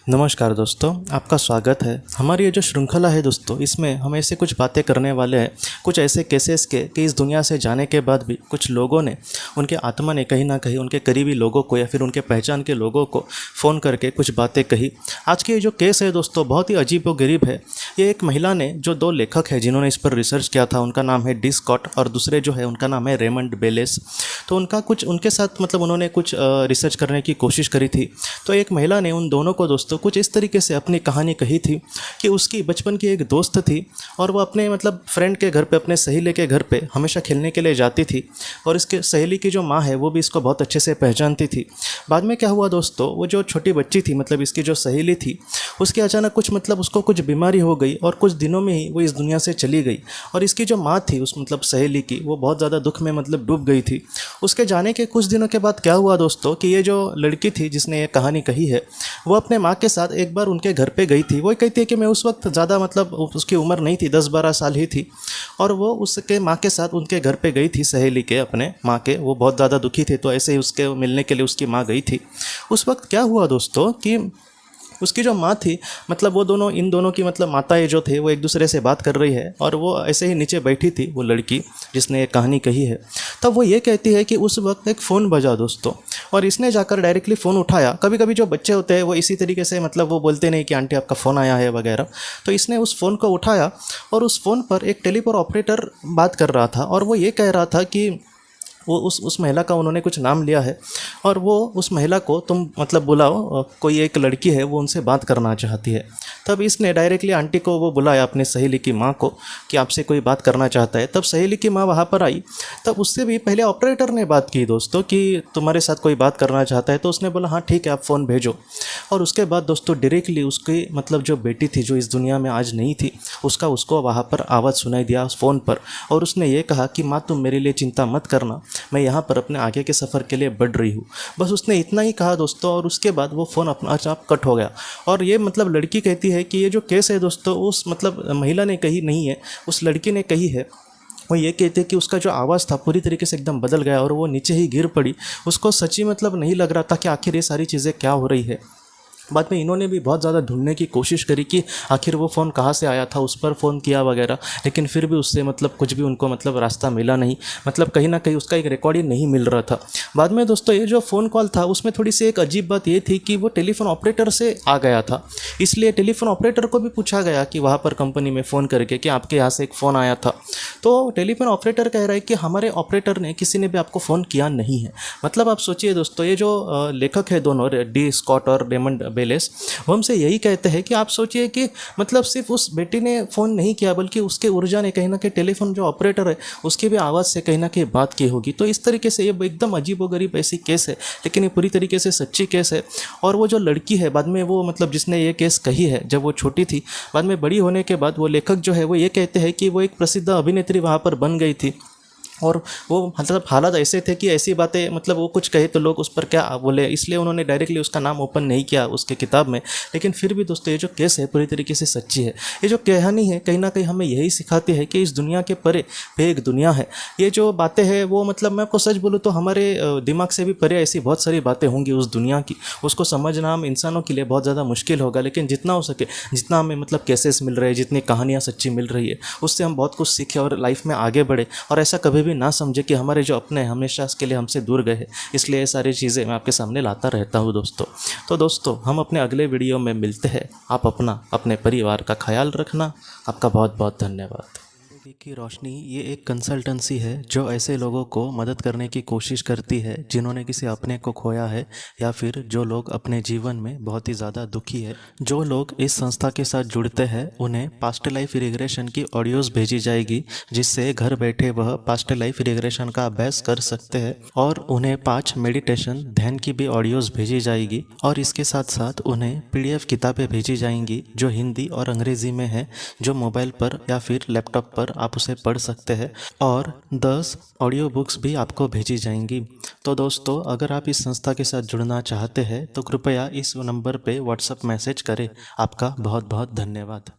नमस्कार दोस्तों, आपका स्वागत है। हमारी ये जो श्रृंखला है दोस्तों, इसमें हम ऐसे कुछ बातें करने वाले हैं, कुछ ऐसे केसेस के कि इस दुनिया से जाने के बाद भी कुछ लोगों ने, उनके आत्मा ने कहीं ना कहीं उनके करीबी लोगों को या फिर उनके पहचान के लोगों को फ़ोन करके कुछ बातें कही। आज की ये जो केस है दोस्तों, बहुत ही अजीब व गरीब है। ये एक महिला ने, जो दो लेखक हैं जिन्होंने इस पर रिसर्च किया था, उनका नाम है डी स्कॉट और दूसरे जो है उनका नाम है रेमंड बेलेस। तो उनके साथ उन्होंने कुछ रिसर्च करने की कोशिश करी थी। तो एक महिला ने उन दोनों को दोस्तों कुछ इस तरीके से अपनी कहानी कही थी कि उसकी बचपन की एक दोस्त थी और वो अपने फ्रेंड के घर पे, अपने सहेली के घर पे हमेशा खेलने के लिए जाती थी और इसके सहेली की जो माँ है वो भी इसको बहुत अच्छे से पहचानती थी। बाद में क्या हुआ दोस्तों, वो जो छोटी बच्ची थी, इसकी जो सहेली थी, उसकी अचानक उसको कुछ बीमारी हो गई और कुछ दिनों में ही वो इस दुनिया से चली गई। और इसकी जो माँ थी उस सहेली की, वो बहुत ज़्यादा दुख में डूब गई थी। उसके जाने के कुछ दिनों के बाद क्या हुआ दोस्तों कि ये जो लड़की थी जिसने ये कहानी कही है, वो अपने माँ के साथ एक बार उनके घर पे गई थी। वो कहती है कि मैं उस वक्त ज़्यादा उसकी उम्र नहीं थी, 10-12 साल ही थी, और वो उसके माँ के साथ उनके घर पे गई थी, सहेली के, अपने माँ के। वो बहुत ज़्यादा दुखी थे, तो ऐसे ही उसके मिलने के लिए उसकी माँ गई थी। उस वक्त क्या हुआ दोस्तों कि उसकी जो माँ थी, वो दोनों, इन दोनों की माताएं जो थे, वो एक दूसरे से बात कर रही है और वो ऐसे ही नीचे बैठी थी, वो लड़की जिसने ये कहानी कही है। तब वो ये कहती है कि उस वक्त एक फ़ोन बजा दोस्तों, और इसने जाकर डायरेक्टली फ़ोन उठाया। कभी कभी जो बच्चे होते हैं वो इसी तरीके से वो बोलते नहीं कि आंटी आपका फ़ोन आया है वगैरह। तो इसने उस फ़ोन को उठाया और उस फ़ोन पर एक टेलीफोन ऑपरेटर बात कर रहा था और वो ये कह रहा था कि वो उस महिला का उन्होंने कुछ नाम लिया है और वो उस महिला को तुम बुलाओ, कोई एक लड़की है वो उनसे बात करना चाहती है। तब इसने डायरेक्टली आंटी को वो बुलाया, अपने सहेली की माँ को, कि आपसे कोई बात करना चाहता है। तब सहेली की माँ वहाँ पर आई। तब उससे भी पहले ऑपरेटर ने बात की दोस्तों कि तुम्हारे साथ कोई बात करना चाहता है। तो उसने बोला हाँ ठीक है, आप फ़ोन भेजो। और उसके बाद दोस्तों डायरेक्टली उसकी जो बेटी थी, जो इस दुनिया में आज नहीं थी, उसको वहाँ पर आवाज़ सुनाई दिया उस फ़ोन पर। और उसने ये कहा कि माँ तुम मेरे लिए चिंता मत करना, मैं यहाँ पर अपने आगे के सफ़र के लिए बढ़ रही हूँ। बस उसने इतना ही कहा दोस्तों, और उसके बाद वो फ़ोन अपना आप कट हो गया। और ये लड़की कहती है कि ये जो केस है दोस्तों, उस महिला ने कही नहीं है, उस लड़की ने कही है। वो ये कहते कि उसका जो आवाज़ था पूरी तरीके से एकदम बदल गया और वो नीचे ही गिर पड़ी। उसको सच्ची नहीं लग रहा था कि आखिर ये सारी चीज़ें क्या हो रही है। बाद में इन्होंने भी बहुत ज़्यादा ढूंढने की कोशिश करी कि आखिर वो फ़ोन कहाँ से आया था, उस पर फ़ोन किया वगैरह, लेकिन फिर भी उससे कुछ भी उनको रास्ता मिला नहीं। कहीं ना कहीं उसका एक रिकॉर्ड ही नहीं मिल रहा था। बाद में दोस्तों ये जो फ़ोन कॉल था उसमें थोड़ी सी एक अजीब बात ये थी कि वो टेलीफोन ऑपरेटर से आ गया था। इसलिए टेलीफोन ऑपरेटर को भी पूछा गया कि वहाँ पर कंपनी में फ़ोन करके कि आपके यहाँ से एक फ़ोन आया था। तो टेलीफोन ऑपरेटर कह रहा है कि हमारे ऑपरेटर ने, किसी ने भी आपको फ़ोन किया नहीं है। आप सोचिए दोस्तों, ये जो लेखक है दोनों, डी स्कॉट और रेमंड बेलेस, वो हमसे यही कहते हैं कि आप सोचिए कि सिर्फ उस बेटी ने फ़ोन नहीं किया, बल्कि उसके ऊर्जा ने कहीं ना कहीं टेलीफोन जो ऑपरेटर है उसकी भी आवाज़ से कहीं ना कहीं बात की होगी। तो इस तरीके से ये एकदम अजीबोगरीब ऐसी केस है, लेकिन ये पूरी तरीके से सच्ची केस है। और वो जो लड़की है, बाद में वो जिसने ये केस कही है, जब वो छोटी थी, बाद में बड़ी होने के बाद वो लेखक जो है वो ये कहते हैं कि वो एक प्रसिद्ध अभिनेत्री वहाँ पर बन गई थी। और वो हालात ऐसे थे कि ऐसी बातें वो कुछ कहे तो लोग उस पर क्या बोले, इसलिए उन्होंने डायरेक्टली उसका नाम ओपन नहीं किया उसके किताब में। लेकिन फिर भी दोस्तों ये जो केस है पूरी तरीके से सच्ची है। ये जो कहानी है कहीं ना कहीं हमें यही सिखाती है कि इस दुनिया के परे पे एक दुनिया है। ये जो बातें हैं वो मैं आपको सच बोलूँ तो हमारे दिमाग से भी परे ऐसी बहुत सारी बातें होंगी उस दुनिया की, उसको समझना हम इंसानों के लिए बहुत ज़्यादा मुश्किल होगा। लेकिन जितना हो सके, जितना हमें केसेस मिल रहे हैं, जितनी कहानियाँ सच्ची मिल रही है, उससे हम बहुत कुछ सीखें और लाइफ में आगे बढ़े। और ऐसा कभी भी ना समझे कि हमारे जो अपने हमेशा इसके लिए हमसे दूर गए हैं। इसलिए ये सारी चीज़ें मैं आपके सामने लाता रहता हूँ दोस्तों। तो दोस्तों हम अपने अगले वीडियो में मिलते हैं। आप अपने परिवार का ख्याल रखना। आपका बहुत बहुत धन्यवाद। जिंदगी की रोशनी ये एक कंसल्टेंसी है जो ऐसे लोगों को मदद करने की कोशिश करती है जिन्होंने किसी अपने को खोया है, या फिर जो लोग अपने जीवन में बहुत ही ज़्यादा दुखी है। जो लोग इस संस्था के साथ जुड़ते हैं उन्हें पास्ट लाइफ रिग्रेशन की ऑडियोज़ भेजी जाएगी, जिससे घर बैठे वह पास्ट लाइफ रिग्रेशन का अभ्यास कर सकते हैं। और उन्हें 5 मेडिटेशन ध्यान की भी ऑडियोज़ भेजी जाएगी। और इसके साथ साथ उन्हें PDF किताबें भेजी जाएंगी जो हिंदी और अंग्रेज़ी में है, जो मोबाइल पर या फिर लैपटॉप पर आप उसे पढ़ सकते हैं। और 10 ऑडियो बुक्स भी आपको भेजी जाएंगी। तो दोस्तों अगर आप इस संस्था के साथ जुड़ना चाहते हैं तो कृपया इस नंबर पे व्हाट्सएप मैसेज करें। आपका बहुत बहुत धन्यवाद।